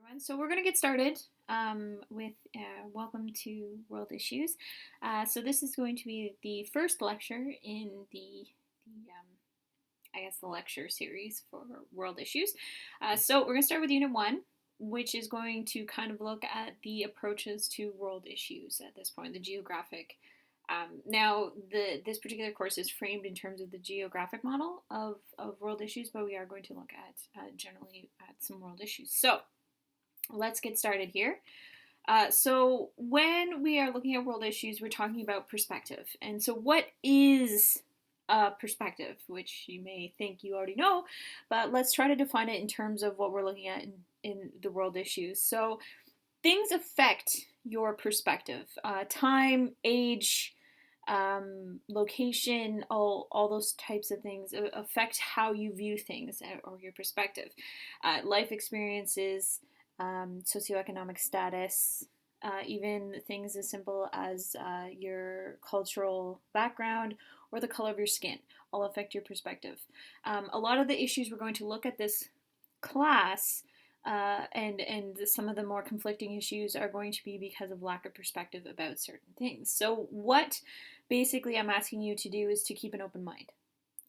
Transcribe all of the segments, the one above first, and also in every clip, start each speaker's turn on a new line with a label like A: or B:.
A: Everyone. So we're going to get started with welcome to World Issues. So this is going to be the first lecture in the lecture series for World Issues. So we're going to start with Unit 1, which is going to kind of look at the approaches to world issues at this point, the geographic. Now, this particular course is framed in terms of the geographic model of world issues, but we are going to look at generally at some world issues. So let's get started here. So when we are looking at world issues, we're talking about perspective. And so what is a perspective, which you may think you already know, but let's try to define it in terms of what we're looking at in the world issues. So things affect your perspective. Time, age, location, all those types of things affect how you view things or your perspective. Life experiences, socioeconomic status, even things as simple as your cultural background or the color of your skin all affect your perspective. A lot of the issues we're going to look at this class and some of the more conflicting issues are going to be because of lack of perspective about certain things. So what basically I'm asking you to do is to keep an open mind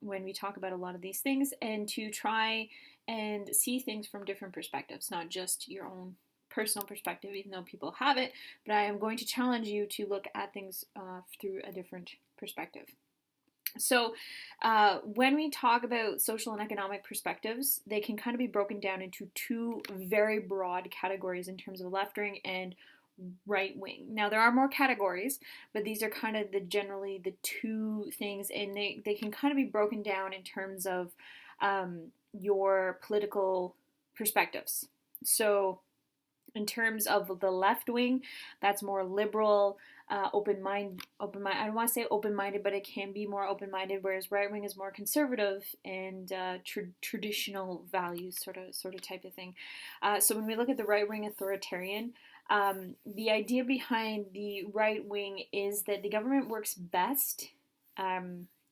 A: when we talk about a lot of these things and to try and see things from different perspectives, not just your own personal perspective, even though people have it, but I am going to challenge you to look at things through a different perspective. So when we talk about social and economic perspectives, they can kind of be broken down into two very broad categories in terms of left wing and right wing. Now there are more categories, but these are kind of generally the two things, and they can kind of be broken down in terms of your political perspectives. So in terms of the left wing, that's more liberal, open-minded. I don't want to say open-minded, but it can be more open-minded, whereas right wing is more conservative and traditional values, sort of type of thing. So when we look at the right wing authoritarian, the idea behind the right wing is that the government works best.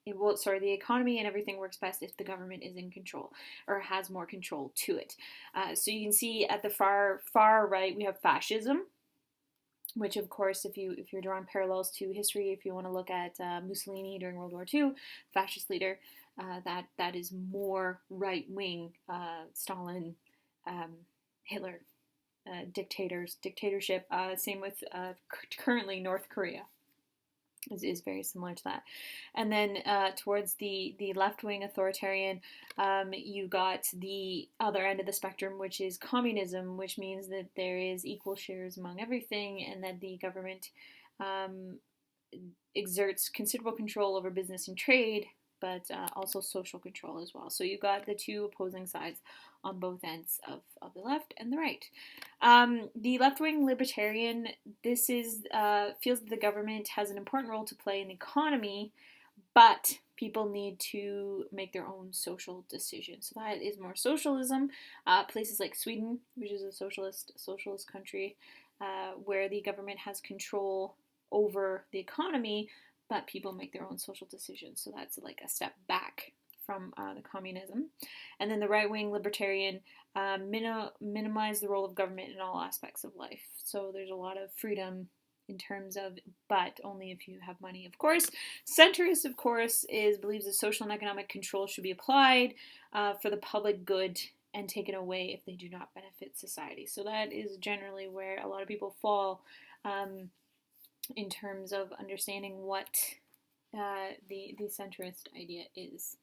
A: The economy and everything works best if the government is in control or has more control to it. So you can see at the far right we have fascism, which of course, if you're drawing parallels to history, if you want to look at Mussolini during World War II, fascist leader, that is more right wing. Stalin, Hitler, dictatorship. Same with currently North Korea. Is very similar to that. And then towards the left-wing authoritarian, you got the other end of the spectrum, which is communism, which means that there is equal shares among everything and that the government exerts considerable control over business and trade, but also social control as well. So you've got the two opposing sides on both ends of the left and the right. The left-wing libertarian, this is feels that the government has an important role to play in the economy, but people need to make their own social decisions. So that is more socialism. Places like Sweden, which is a socialist country, where the government has control over the economy, but people make their own social decisions. So that's like a step back from the communism. And then the right-wing libertarian minimize the role of government in all aspects of life. So there's a lot of freedom in terms of, but only if you have money, of course. Centrist, of course, believes that social and economic control should be applied for the public good and taken away if they do not benefit society. So that is generally where a lot of people fall in terms of understanding what the centrist idea is.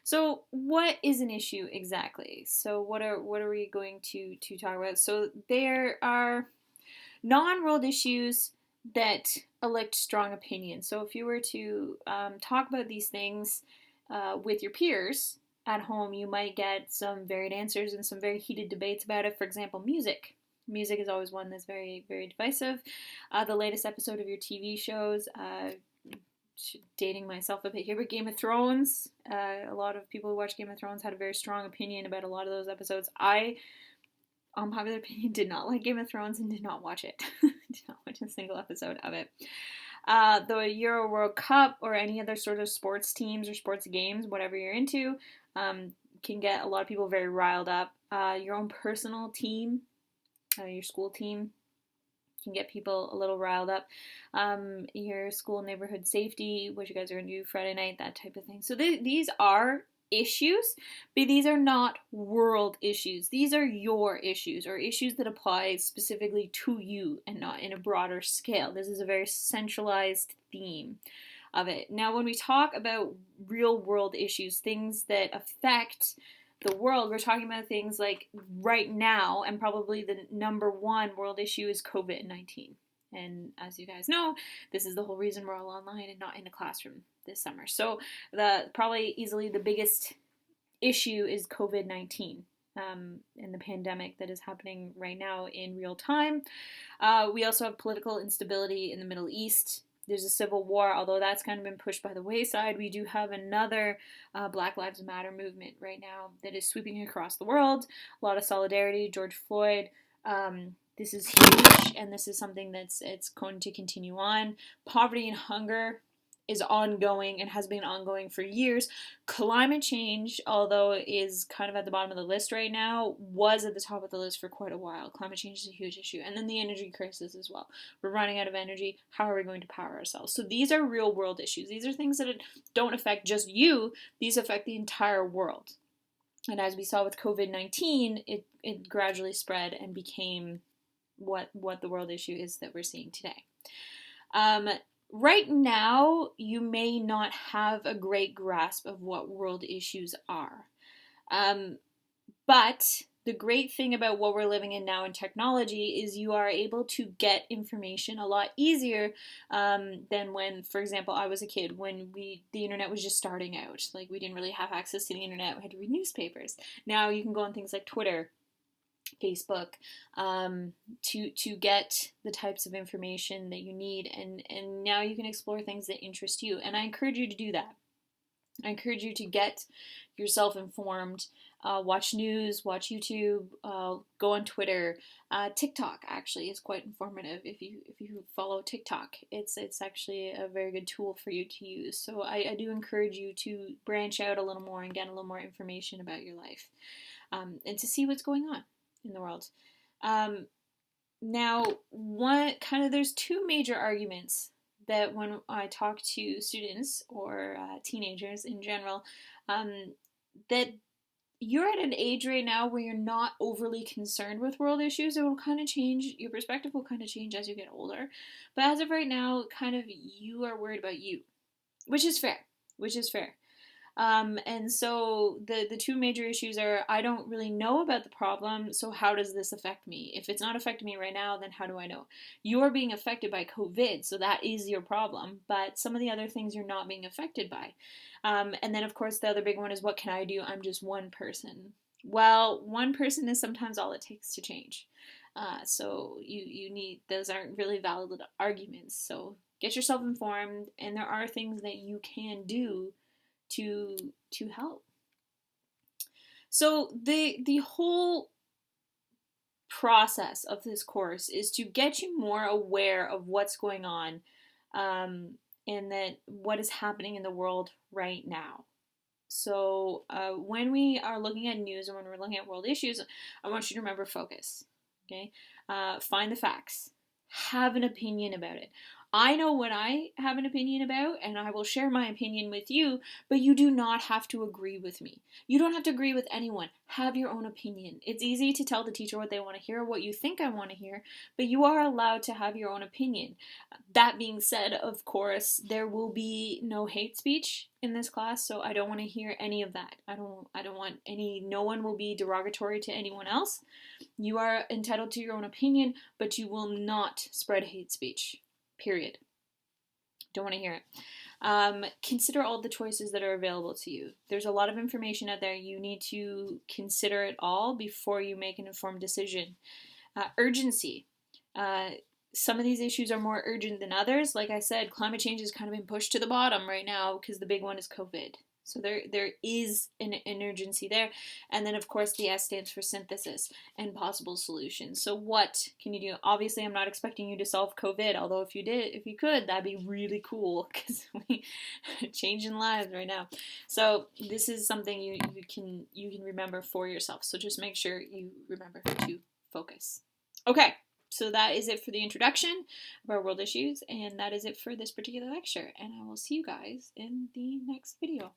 A: So what is an issue exactly? So what are we going to talk about? So there are non-world issues that elect strong opinions. So if you were to talk about these things with your peers at home, you might get some varied answers and some very heated debates about it. For example, music. Music is always one that's very, very divisive. The latest episode of your TV shows, dating myself a bit here, but Game of Thrones, a lot of people who watch Game of Thrones had a very strong opinion about a lot of those episodes. I, unpopular opinion, did not like Game of Thrones and did not watch it. Did not watch a single episode of it. The Euro World Cup or any other sort of sports teams or sports games, whatever you're into, can get a lot of people very riled up. Your own personal team your school team can get people a little riled up. Your school neighborhood safety, what you guys are going to do Friday night, that type of thing. So these are issues, but these are not world issues. These are your issues, or issues that apply specifically to you and not in a broader scale. This is a very centralized theme of it. Now, when we talk about real world issues, things that affect the world, we're talking about things like right now, and probably the number one world issue is COVID-19. And as you guys know, this is the whole reason we're all online and not in a classroom this summer. So probably easily the biggest issue is COVID-19 and the pandemic that is happening right now in real time. We also have political instability in the Middle East. There's a civil war, although that's kind of been pushed by the wayside. We do have another Black Lives Matter movement right now that is sweeping across the world. A lot of solidarity. George Floyd. This is huge, and this is something it's going to continue on. Poverty and hunger is ongoing and has been ongoing for years. Climate change, although it is kind of at the bottom of the list right now, was at the top of the list for quite a while. Climate change is a huge issue. And then the energy crisis as well. We're running out of energy. How are we going to power ourselves? So these are real world issues. These are things that don't affect just you. These affect the entire world. And as we saw with COVID-19, it gradually spread and became what the world issue is that we're seeing today. Right now, you may not have a great grasp of what world issues are. But the great thing about what we're living in now in technology is you are able to get information a lot easier than when, for example, I was a kid, when the internet was just starting out. Like, we didn't really have access to the internet. We had to read newspapers. Now you can go on things like Twitter, Facebook, to get the types of information that you need, and now you can explore things that interest you, and I encourage you to do that. I encourage you to get yourself informed, watch news, watch YouTube, go on Twitter. TikTok actually is quite informative. If you follow TikTok, it's actually a very good tool for you to use. So I do encourage you to branch out a little more and get a little more information about your life, and to see what's going on in the world. Now, there's two major arguments that when I talk to students or teenagers in general, that you're at an age right now where you're not overly concerned with world issues. It will kind of change, your perspective will kind of change as you get older. But as of right now, kind of you are worried about you, which is fair. And so the two major issues are, I don't really know about the problem, so how does this affect me? If it's not affecting me right now, then how do I know? You're being affected by COVID, so that is your problem, but some of the other things you're not being affected by. And then, of course, the other big one is, what can I do? I'm just one person. Well, one person is sometimes all it takes to change. So you need, those aren't really valid arguments. So get yourself informed, and there are things that you can do to help. So the whole process of this course is to get you more aware of what's going on, and that what is happening in the world right now. So when we are looking at news and when we're looking at world issues, I want you to remember focus. Okay, find the facts. Have an opinion about it. I know what I have an opinion about, and I will share my opinion with you, but you do not have to agree with me. You don't have to agree with anyone. Have your own opinion. It's easy to tell the teacher what they want to hear, what you think I want to hear, but you are allowed to have your own opinion. That being said, of course, there will be no hate speech in this class, so I don't want to hear any of that. I don't want any, no one will be derogatory to anyone else. You are entitled to your own opinion, but you will not spread hate speech. Period. Don't want to hear it. Consider all the choices that are available to you. There's a lot of information out there. You need to consider it all before you make an informed decision. Urgency. Some of these issues are more urgent than others. Like I said, climate change has kind of been pushed to the bottom right now because the big one is COVID. So there is an urgency there. And then, of course, the S stands for synthesis and possible solutions. So what can you do? Obviously, I'm not expecting you to solve COVID, although if you could, that'd be really cool because we changing lives right now. So this is something you can remember for yourself. So just make sure you remember to focus. Okay, so that is it for the introduction of our world issues, and that is it for this particular lecture, and I will see you guys in the next video.